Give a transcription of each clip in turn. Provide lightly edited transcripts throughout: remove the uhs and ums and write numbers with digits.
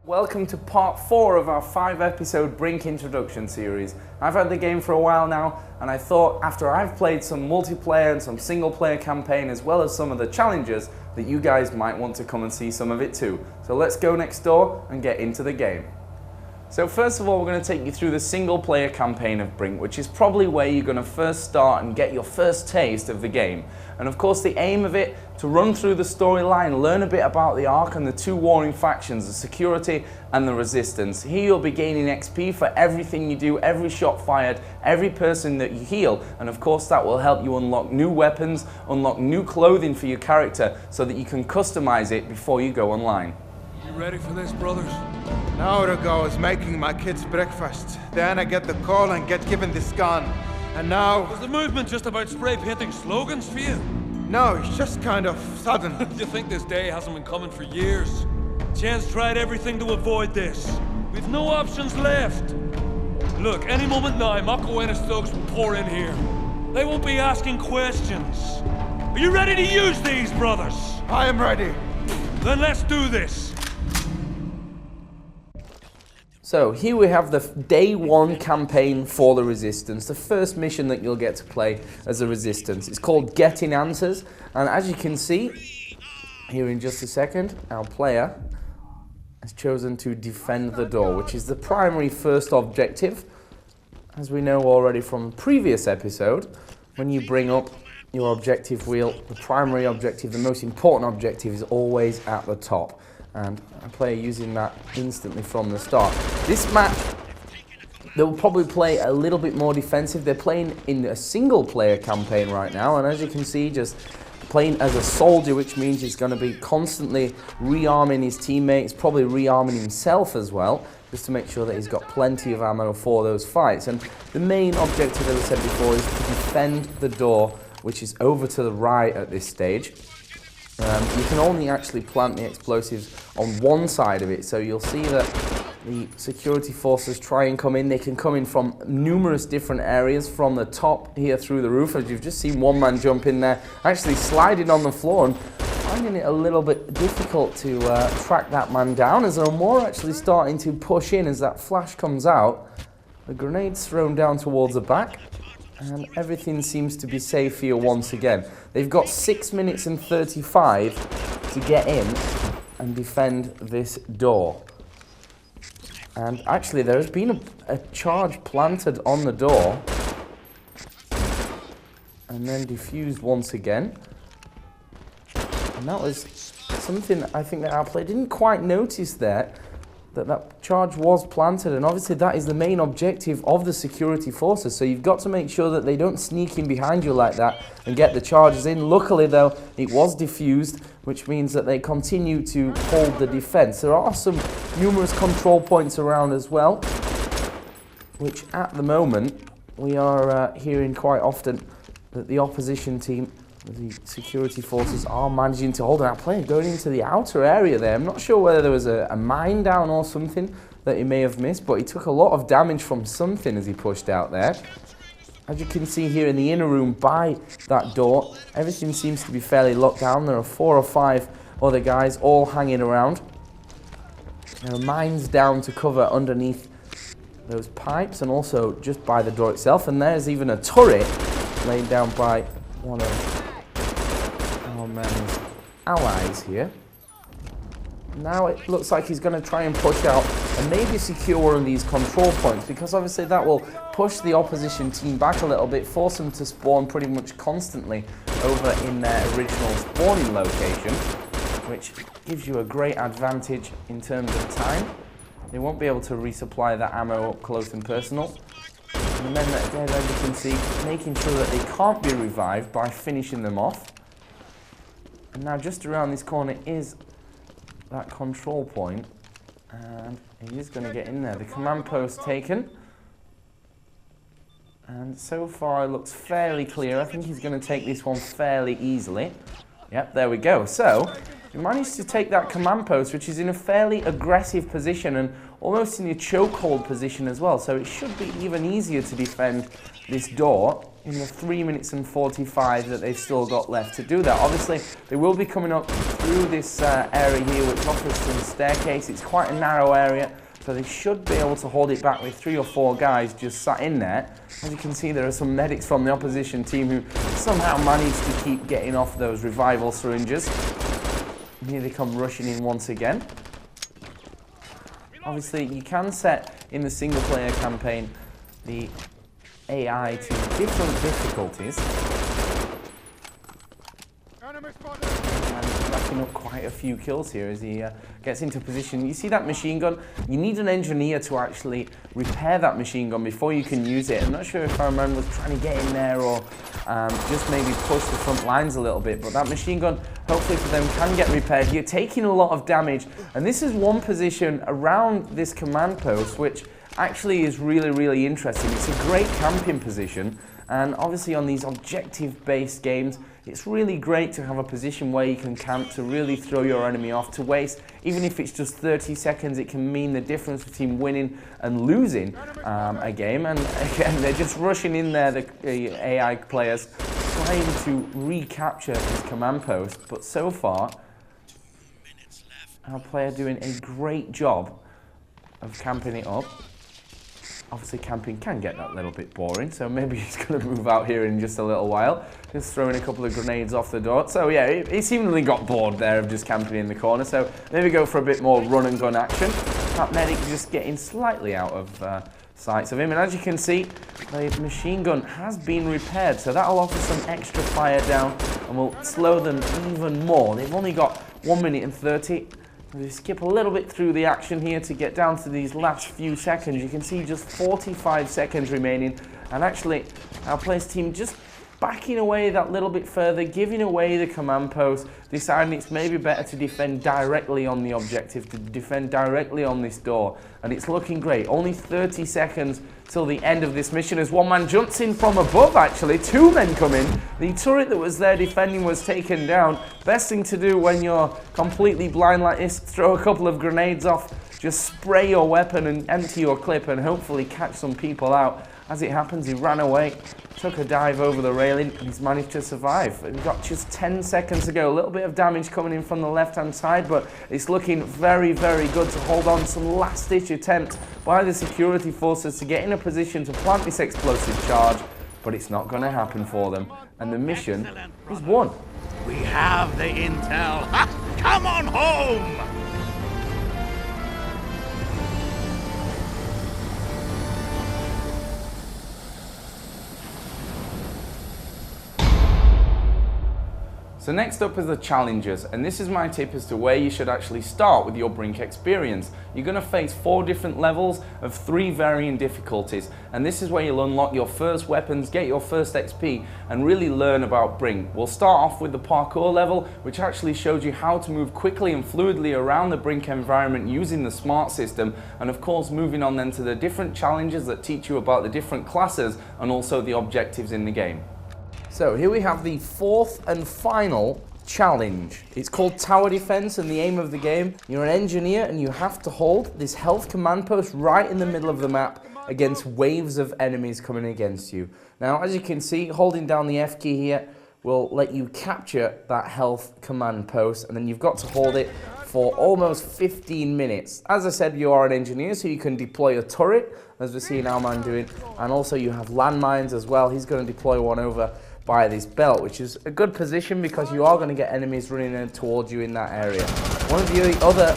Welcome to part 4 of our 5-episode Brink introduction series. I've had the game for a while now, and I thought after I've played some multiplayer and some single player campaign as well as some of the challenges that you guys might want to come and see some of it too. So let's go next door and get into the game. So first of all, we're going to take you through the single player campaign of Brink, which is probably where you're going to first start and get your first taste of the game. And of course the aim of it, to run through the storyline, learn a bit about the Ark and the two warring factions, the Security and the Resistance. Here you'll be gaining XP for everything you do, every shot fired, every person that you heal, and of course that will help you unlock new weapons, unlock new clothing for your character so that you can customize it before you go online. You ready for this, brothers? An hour ago I was making my kids breakfast. Then I get the call and get given this gun. And now... Was the movement just about spray painting slogans for you? No, it's just kind of sudden. You think this day hasn't been coming for years? Chance tried everything to avoid this. We've no options left. Look, any moment now, Mako thugs will pour in here. They won't be asking questions. Are you ready to use these, brothers? I am ready. Then let's do this. So here we have the day 1 campaign for the Resistance, the first mission that you'll get to play as a Resistance. It's called Getting Answers, and as you can see, here in just a second, our player has chosen to defend the door, which is the primary first objective. As we know already from the previous episode, when you bring up your objective wheel, the primary objective, the most important objective, is always at the top. And a player using that instantly from the start. This match, they'll probably play a little bit more defensive. They're playing in a single player campaign right now, and as you can see, just playing as a soldier, which means he's going to be constantly rearming his teammates, probably rearming himself as well, just to make sure that he's got plenty of ammo for those fights. And the main objective, as I said before, is to defend the door, which is over to the right at this stage. You can only actually plant the explosives on one side of it, so you'll see that the security forces try and come in. They can come in from numerous different areas, from the top here through the roof, as you've just seen one man jump in there, actually sliding on the floor and finding it a little bit difficult to track that man down, as there are more actually starting to push in as that flash comes out. The grenade's thrown down towards the back, and everything seems to be safe here once again. They've got 6 minutes and 35 to get in and defend this door. And actually there has been a charge planted on the door and then defused once again. And that was something I think that our player didn't quite notice there, that charge was planted, and obviously that is the main objective of the security forces, so you've got to make sure that they don't sneak in behind you like that and get the charges in. Luckily though, it was defused, which means that they continue to hold the defense. There are some numerous control points around as well, which at the moment we are hearing quite often that the opposition team, the security forces, are managing to hold our player going into the outer area there. I'm not sure whether there was a mine down or something that he may have missed, but he took a lot of damage from something as he pushed out there. As you can see here in the inner room by that door, everything seems to be fairly locked down. There are 4 or 5 other guys all hanging around. There are mines down to cover underneath those pipes and also just by the door itself, and there's even a turret laid down by one of our man's allies here. Now it looks like he's going to try and push out and maybe secure one of these control points, because obviously that will push the opposition team back a little bit, force them to spawn pretty much constantly over in their original spawning location, which gives you a great advantage in terms of time. They won't be able to resupply that ammo up close and personal. And the men that are dead, as you can see, making sure that they can't be revived by finishing them off. And now just around this corner is that control point, and he is going to get in there. The command post taken, and so far it looks fairly clear. I think he's going to take this one fairly easily. Yep, there we go. So he managed to take that command post, which is in a fairly aggressive position and almost in a chokehold position as well, so it should be even easier to defend this door. in the 3 minutes and 45 that they've still got left to do that. Obviously, they will be coming up through this area here, which offers some staircase. It's quite a narrow area, so they should be able to hold it back with 3 or 4 guys just sat in there. As you can see, there are some medics from the opposition team who somehow managed to keep getting off those revival syringes. And here they come rushing in once again. Obviously, you can set in the single-player campaign the AI to different difficulties. And racking up quite a few kills here as he gets into position. You see that machine gun? You need an engineer to actually repair that machine gun before you can use it. I'm not sure if I remember was trying to get in there or just maybe push the front lines a little bit, but that machine gun, hopefully for them, can get repaired. You're taking a lot of damage, and this is one position around this command post which actually is really, really interesting. It's a great camping position, and obviously on these objective-based games, it's really great to have a position where you can camp to really throw your enemy off, to waste, even if it's just 30 seconds, it can mean the difference between winning and losing a game. And again, they're just rushing in there, the AI players, trying to recapture this command post, but so far, our player doing a great job of camping it up. Obviously, camping can get that little bit boring, so maybe he's going to move out here in just a little while. Just throwing a couple of grenades off the door. So yeah, he seemingly got bored there of just camping in the corner, so maybe go for a bit more run and gun action. That medic just getting slightly out of sights of him, and as you can see, the machine gun has been repaired, so that'll offer some extra fire down and will slow them even more. They've only got 1 minute and 30. We skip a little bit through the action here to get down to these last few seconds. You can see just 45 seconds remaining, and actually our players team just backing away that little bit further, giving away the command post, deciding it's maybe better to defend directly on the objective, to defend directly on this door, and it's looking great. Only 30 seconds till the end of this mission as one man jumps in from above. Actually, 2 men come in. The turret that was there defending was taken down. Best thing to do when you're completely blind like this, throw a couple of grenades off, just spray your weapon and empty your clip and hopefully catch some people out. As it happens, he ran away, took a dive over the railing, and he's managed to survive. We've got just 10 seconds to go. A little bit of damage coming in from the left-hand side, but it's looking very, very good to hold on. Some last-ditch attempt by the security forces to get in a position to plant this explosive charge, but it's not going to happen for them, and the mission is won. We have the intel. Ha! Come on home! So next up is the challenges, and this is my tip as to where you should actually start with your Brink experience. You're going to face 4 different levels of 3 varying difficulties, and this is where you'll unlock your first weapons, get your first XP, and really learn about Brink. We'll start off with the parkour level, which actually shows you how to move quickly and fluidly around the Brink environment using the smart system, and of course moving on then to the different challenges that teach you about the different classes and also the objectives in the game. So here we have the 4th and final challenge. It's called Tower Defense, and the aim of the game, you're an engineer and you have to hold this health command post right in the middle of the map against waves of enemies coming against you. Now, as you can see, holding down the F key here will let you capture that health command post, and then you've got to hold it for almost 15 minutes. As I said, you are an engineer, so you can deploy a turret, as we're seeing our man doing, and also you have landmines as well. He's going to deploy one over by this belt, which is a good position because you are going to get enemies running in towards you in that area. One of the other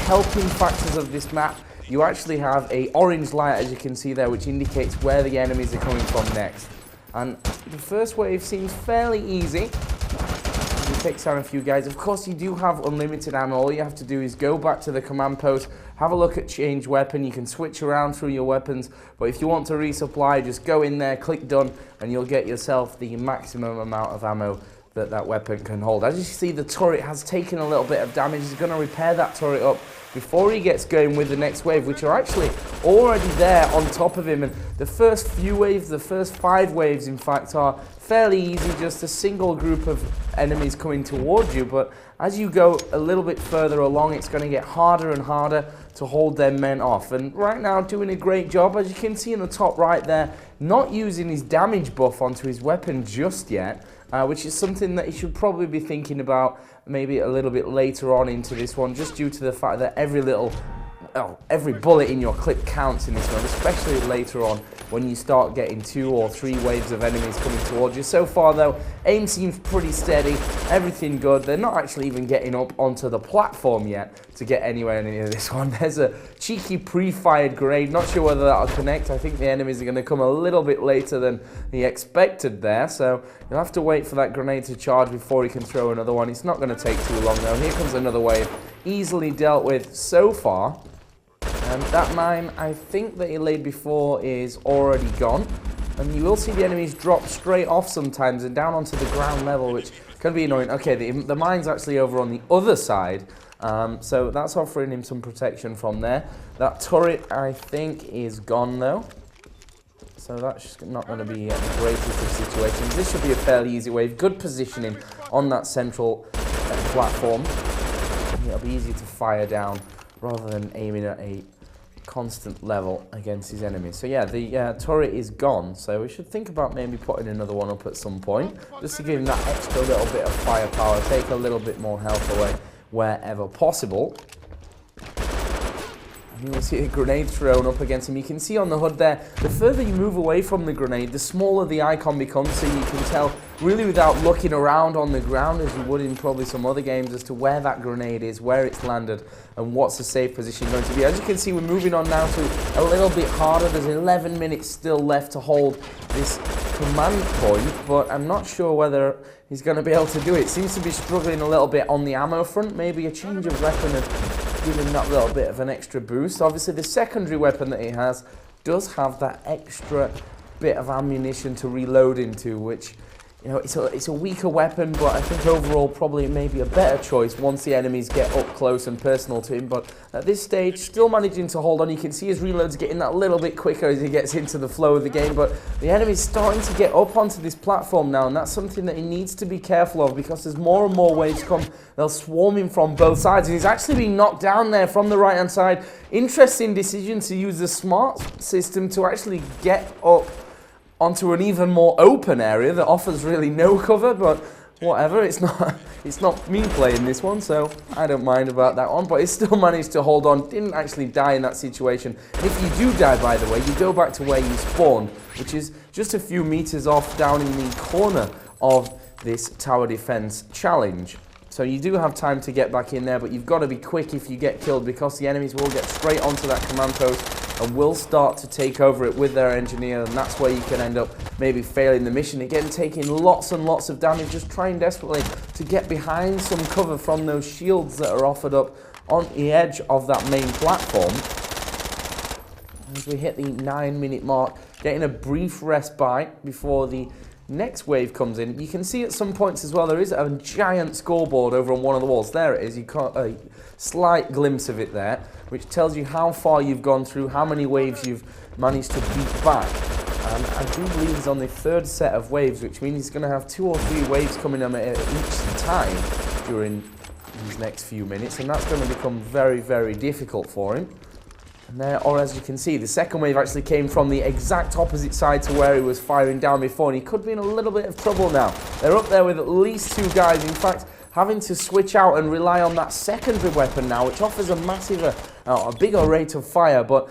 helping factors of this map, you actually have a orange light, as you can see there, which indicates where the enemies are coming from next. And the first wave seems fairly easy. You take down a few guys. Of course, you do have unlimited ammo. All you have to do is go back to the command post, have a look at change weapon. You can switch around through your weapons, but if you want to resupply, just go in there, click done, and you'll get yourself the maximum amount of ammo that weapon can hold. As you see, the turret has taken a little bit of damage. He's going to repair that turret up before he gets going with the next wave, which are actually already there on top of him. And the first few waves, the first 5 waves in fact, are fairly easy, just a single group of enemies coming towards you. But as you go a little bit further along, it's going to get harder and harder to hold them men off. And right now, doing a great job, as you can see in the top right there, not using his damage buff onto his weapon just yet, which is something that he should probably be thinking about maybe a little bit later on into this one, just due to the fact that every bullet in your clip counts in this one, especially later on when you start getting 2 or 3 waves of enemies coming towards you. So far though, aim seems pretty steady, everything good. They're not actually even getting up onto the platform yet to get anywhere near this one. There's a cheeky pre-fired grenade, not sure whether that'll connect. I think the enemies are going to come a little bit later than he expected there, so you'll have to wait for that grenade to charge before he can throw another one. It's not going to take too long though. Here comes another wave, easily dealt with so far. And that mine, I think that he laid before, is already gone. And you will see the enemies drop straight off sometimes and down onto the ground level, which can be annoying. Okay, the mine's actually over on the other side, so that's offering him some protection from there. That turret, I think, is gone though. So that's not going to be the greatest of situations. This should be a fairly easy wave. Good positioning on that central platform. It'll be easy to fire down rather than aiming at a constant level against his enemies. So yeah, the turret is gone, so we should think about maybe putting another one up at some point, just to give him that extra little bit of firepower, take a little bit more health away wherever possible. And you will see a grenade thrown up against him. You can see on the HUD there, the further you move away from the grenade, the smaller the icon becomes, so you can tell really without looking around on the ground, as you would in probably some other games, as to where that grenade is, where it's landed, and what's the safe position going to be. As you can see, we're moving on now to a little bit harder. There's 11 minutes still left to hold this command point, but I'm not sure whether he's going to be able to do it. Seems to be struggling a little bit on the ammo front. Maybe a change of weapon and give him that little bit of an extra boost. Obviously, the secondary weapon that he has does have that extra bit of ammunition to reload into, which, you know, it's a weaker weapon, but I think overall probably maybe a better choice once the enemies get up close and personal to him. But at this stage, still managing to hold on. You can see his reloads getting that little bit quicker as he gets into the flow of the game, but the enemy's starting to get up onto this platform now, and that's something that he needs to be careful of, because as more and more waves come, they'll swarm him from both sides, and he's actually being knocked down there from the right hand side. Interesting decision to use the smart system to actually get up onto an even more open area that offers really no cover, but whatever, it's not me playing this one, so I don't mind about that one. But he still managed to hold on, didn't actually die in that situation. And if you do die, by the way, you go back to where you spawned, which is just a few meters off down in the corner of this tower defense challenge. So you do have time to get back in there, but you've got to be quick if you get killed, because the enemies will get straight onto that command post and will start to take over it with their engineer, and that's where you can end up maybe failing the mission. Again, taking lots and lots of damage, just trying desperately to get behind some cover from those shields that are offered up on the edge of that main platform. As we hit the 9-minute mark, getting a brief respite before the next wave comes in. You can see at some points as well, there is a giant scoreboard over on one of the walls. There it is. You got a slight glimpse of it there, which tells you how far you've gone through, how many waves you've managed to beat back. And I do believe he's on the 3rd set of waves, which means he's going to have 2 or 3 waves coming at each time during these next few minutes, and that's going to become very, very difficult for him. And there, or as you can see, the second wave actually came from the exact opposite side to where he was firing down before, and he could be in a little bit of trouble now. They're up there with at least 2 guys. In fact, having to switch out and rely on that secondary weapon now, which offers a massive, a bigger rate of fire, but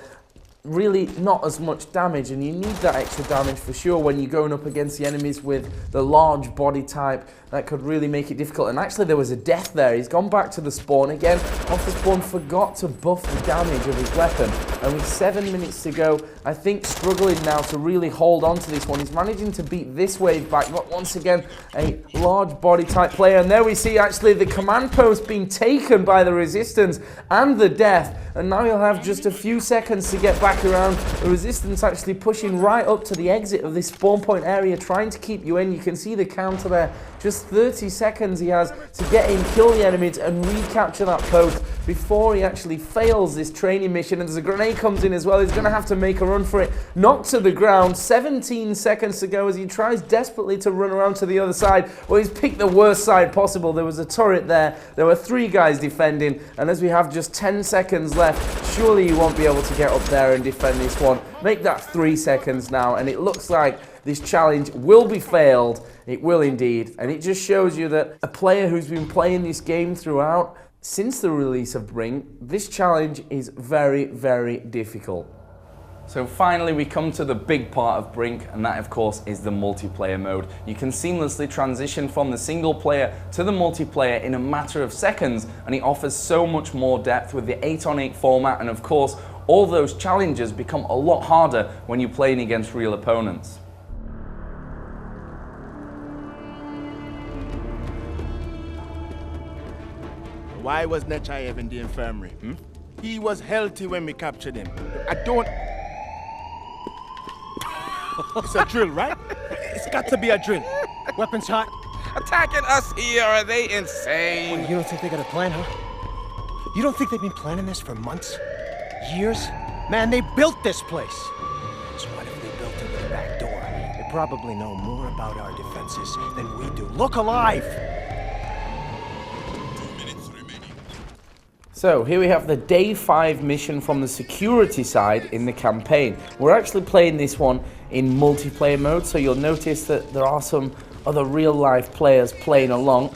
really not as much damage, and you need that extra damage for sure when you're going up against the enemies with the large body type. That could really make it difficult. And actually there was a death there. He's gone back to the spawn again. Off the spawn, forgot to buff the damage of his weapon, and with 7 minutes to go, I think struggling now to really hold on to this one. He's managing to beat this wave back, but once again a large body type player. And there we see actually the command post being taken by the resistance and the death, and now he'll have just a few seconds to get back around. The resistance actually pushing right up to the exit of this spawn point area, trying to keep you in. You can see the counter there. Just 30 seconds he has to get in, kill the enemies, and recapture that post. before he actually fails this training mission. And as a grenade comes in as well, he's going to have to make a run for it. Knocked to the ground, 17 seconds to go as he tries desperately to run around to the other side. Well, he's picked the worst side possible. There was a turret there. There were 3 guys defending. And as we have just 10 seconds left, surely you won't be able to get up there and defend this one. Make that 3 seconds now. And it looks like this challenge will be failed. It will indeed. And it just shows you that a player who's been playing this game throughout, since the release of Brink, this challenge is very, very difficult. So finally we come to the big part of Brink, and that of course is the multiplayer mode. You can seamlessly transition from the single player to the multiplayer in a matter of seconds, and it offers so much more depth with the 8-on-8 format, and of course all those challenges become a lot harder when you're playing against real opponents. Why was Nechayev in the infirmary? He was healthy when we captured him. I don't... It's a drill, right? It's got to be a drill. Weapons hot. Attacking us here, are they insane? You don't think they got a plan, huh? You don't think they've been planning this for months? Years? Man, they built this place! So what if they built it with a back door? They probably know more about our defenses than we do. Look alive! So here we have the day 5 mission from the security side in the campaign. We're actually playing this one in multiplayer mode, so you'll notice that there are some other real life players playing along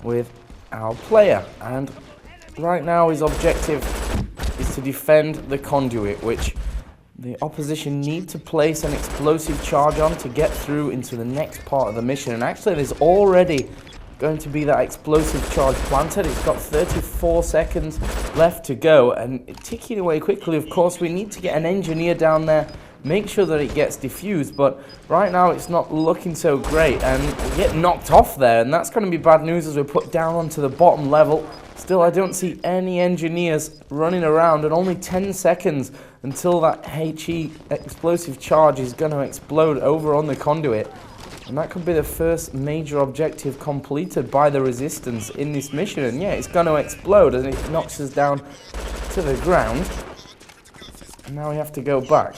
with our player. And right now his objective is to defend the conduit, which the opposition need to place an explosive charge on to get through into the next part of the mission. And actually there's already going to be that explosive charge planted. It's got 34 seconds left to go and ticking away quickly. Of course, we need to get an engineer down there, make sure that it gets diffused, but right now it's not looking so great and we get knocked off there, and that's going to be bad news as we're put down onto the bottom level. Still, I don't see any engineers running around, and only 10 seconds until that HE explosive charge is going to explode over on the conduit. And that could be the first major objective completed by the resistance in this mission. And yeah, it's going to explode and it knocks us down to the ground. And now we have to go back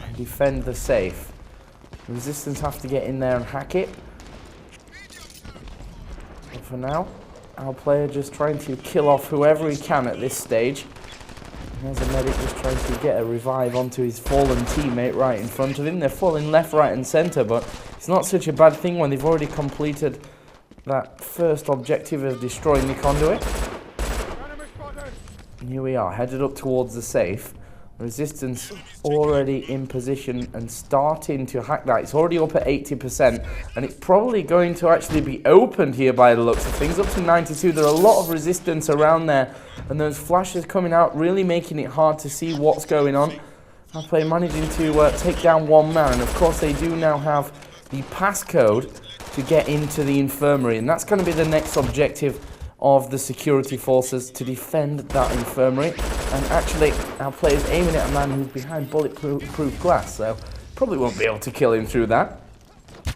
and defend the safe. The resistance have to get in there and hack it. But for now, our player just trying to kill off whoever he can at this stage. There's a medic just trying to get a revive onto his fallen teammate right in front of him. They're falling left, right and centre, but it's not such a bad thing when they've already completed that first objective of destroying the conduit. And here we are, headed up towards the safe. Resistance already in position and starting to hack that. It's already up at 80%, and it's probably going to actually be opened here by the looks of things. Up to 92, there are a lot of resistance around there, and those flashes coming out really making it hard to see what's going on. Our player managing to take down one man, and of course they do now have the passcode to get into the infirmary, and that's going to be the next objective of the security forces, to defend that infirmary. And actually our player's aiming at a man who's behind bulletproof glass, so probably won't be able to kill him through that.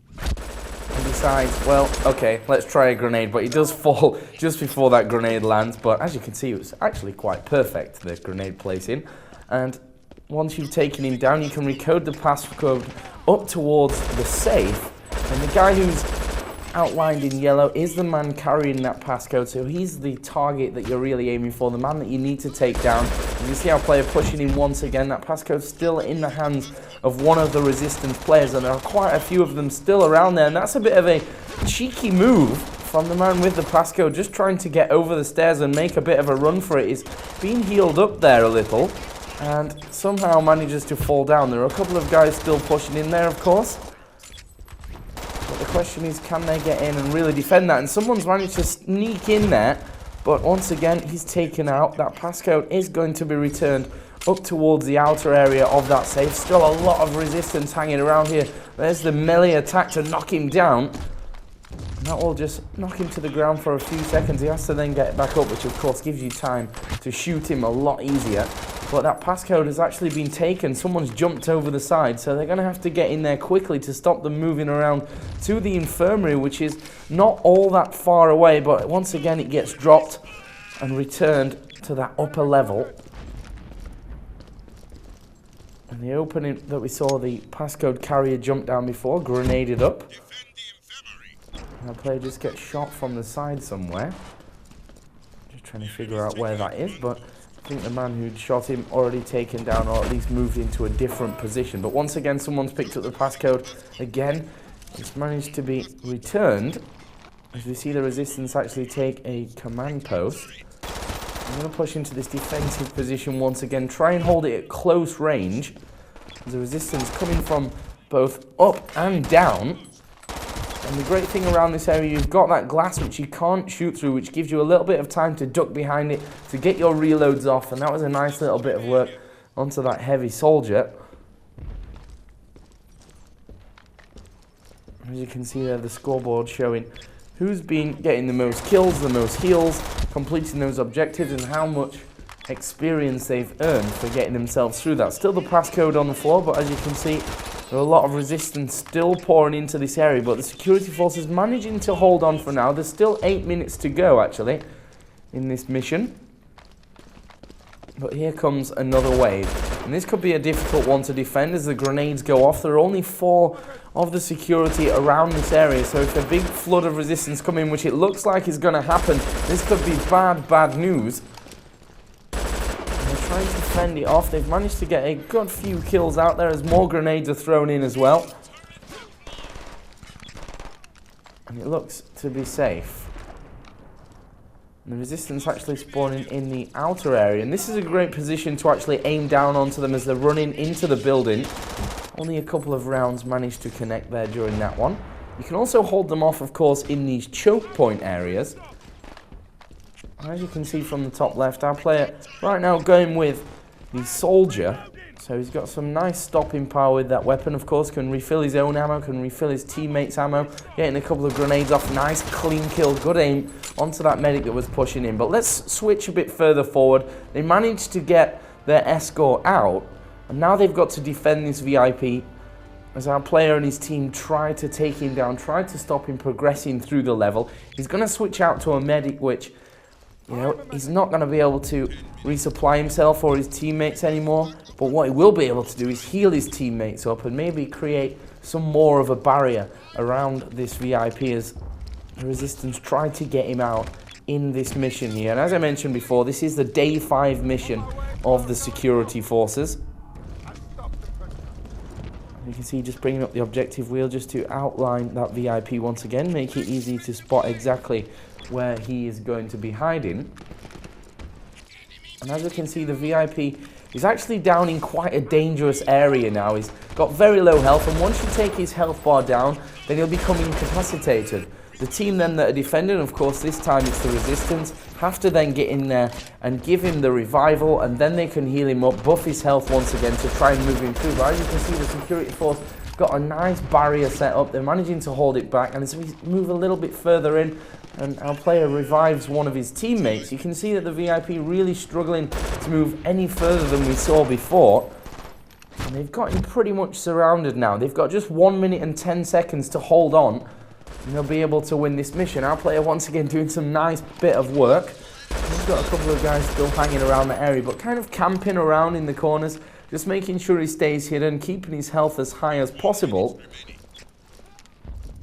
And decides, well, okay, let's try a grenade, but he does fall just before that grenade lands. But as you can see, it was actually quite perfect, the grenade placing. And once you've taken him down, you can recode the passcode up towards the safe, and the guy who's outlined in yellow is the man carrying that passcode, so he's the target that you're really aiming for, the man that you need to take down. You see our player pushing in once again. That passcode's still in the hands of one of the resistance players, and there are quite a few of them still around there, and that's a bit of a cheeky move from the man with the passcode, just trying to get over the stairs and make a bit of a run for it. He's been healed up there a little and somehow manages to fall down. There are a couple of guys still pushing in there, of course. The question is, can they get in and really defend that? And someone's managed to sneak in there, but once again he's taken out. That passcode is going to be returned up towards the outer area of that safe. Still a lot of resistance hanging around here. There's the melee attack to knock him down. And that will just knock him to the ground for a few seconds. He has to then get back up, which of course gives you time to shoot him a lot easier. But that passcode has actually been taken. Someone's jumped over the side, so they're going to have to get in there quickly to stop them moving around to the infirmary, which is not all that far away. But once again, it gets dropped. and returned to that upper level. And the opening that we saw the passcode carrier jump down before, grenaded up. And our player just gets shot from the side somewhere. Just trying to figure out where that is, but I think the man who'd shot him already taken down, or at least moved into a different position. But once again, someone's picked up the passcode again. It's managed to be returned, as we see the resistance actually take a command post. I'm going to push into this defensive position once again, try and hold it at close range. The resistance coming from both up and down. And the great thing around this area, you've got that glass which you can't shoot through, which gives you a little bit of time to duck behind it, to get your reloads off. And that was a nice little bit of work onto that heavy soldier. As you can see there, the scoreboard showing who's been getting the most kills, the most heals, completing those objectives, and how much experience they've earned for getting themselves through that. Still the passcode on the floor, but as you can see, there are a lot of resistance still pouring into this area, but the security forces managing to hold on for now. There's still 8 minutes to go, actually, in this mission. But here comes another wave. And this could be a difficult one to defend as the grenades go off. There are only 4 of the security around this area, so if a big flood of resistance come in, which it looks like is going to happen, this could be bad news. Trying to fend it off. They've managed to get a good few kills out there as more grenades are thrown in as well. And it looks to be safe. And the resistance actually spawning in the outer area. And this is a great position to actually aim down onto them as they're running into the building. Only a couple of rounds managed to connect there during that one. You can also hold them off, of course, in these choke point areas. As you can see from the top left, our player right now going with the soldier. So he's got some nice stopping power with that weapon, of course, can refill his own ammo, can refill his teammates' ammo, getting a couple of grenades off, nice clean kill, good aim onto that medic that was pushing in. But let's switch a bit further forward. They managed to get their escort out, and now they've got to defend this VIP as our player and his team try to take him down, try to stop him progressing through the level. He's going to switch out to a medic, which, you know, he's not going to be able to resupply himself or his teammates anymore, but what he will be able to do is heal his teammates up and maybe create some more of a barrier around this VIP as the resistance try to get him out in this mission here. And as I mentioned before, this is the day 5 mission of the security forces. You can see just bringing up the objective wheel just to outline that VIP once again, make it easy to spot exactly where he is going to be hiding. And as you can see, the VIP is actually down in quite a dangerous area now. He's got very low health, and once you take his health bar down, then he'll become incapacitated. The team then that are defending, of course this time it's the resistance, have to then get in there and give him the revival, and then they can heal him up, buff his health once again to try and move him through. But as you can see, the security force got a nice barrier set up. They're managing to hold it back, and as we move a little bit further in and our player revives one of his teammates, you can see that the VIP really struggling to move any further than we saw before. And they've got him pretty much surrounded now. They've got just 1 minute and 10 seconds to hold on, and they'll be able to win this mission. Our player once again doing some nice bit of work. He's got a couple of guys still hanging around the area, but kind of camping around in the corners, just making sure he stays hidden, keeping his health as high as possible,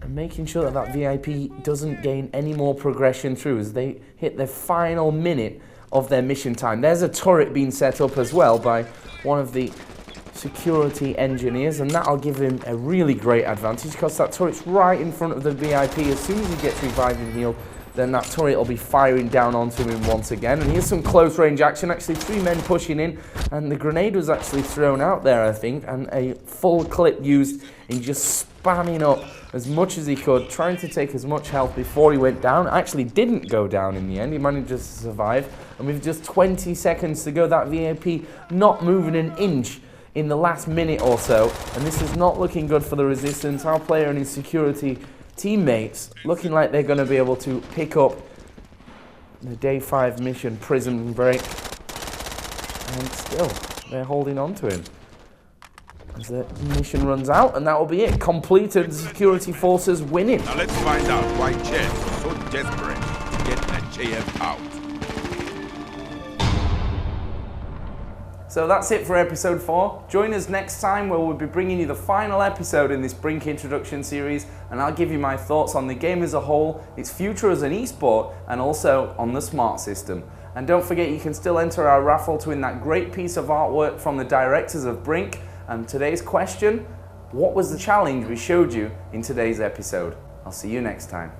and making sure that that VIP doesn't gain any more progression through as they hit their final minute of their mission time. There's a turret being set up as well by one of the security engineers, and that'll give him a really great advantage because that turret's right in front of the VIP. As soon as he gets revived and healed, then that turret will be firing down onto him once again. And here's some close range action, actually 3 men pushing in, and the grenade was actually thrown out there, I think, and a full clip used in just spamming up as much as he could, trying to take as much health before he went down. Actually didn't go down in the end, he managed to survive, and with just 20 seconds to go, that VIP not moving an inch in the last minute or so, and this is not looking good for the resistance. Our player and his security teammates looking like they're going to be able to pick up the day 5 mission, Prison Break, and still they're holding on to him as the mission runs out, and that will be it. Completed, the security forces winning. Now let's find out why Chen is so desperate to get that JF out. So that's it for episode 4. Join us next time where we'll be bringing you the final episode in this Brink introduction series, and I'll give you my thoughts on the game as a whole, its future as an esport, and also on the smart system. And don't forget, you can still enter our raffle to win that great piece of artwork from the directors of Brink. And today's question, what was the challenge we showed you in today's episode? I'll see you next time.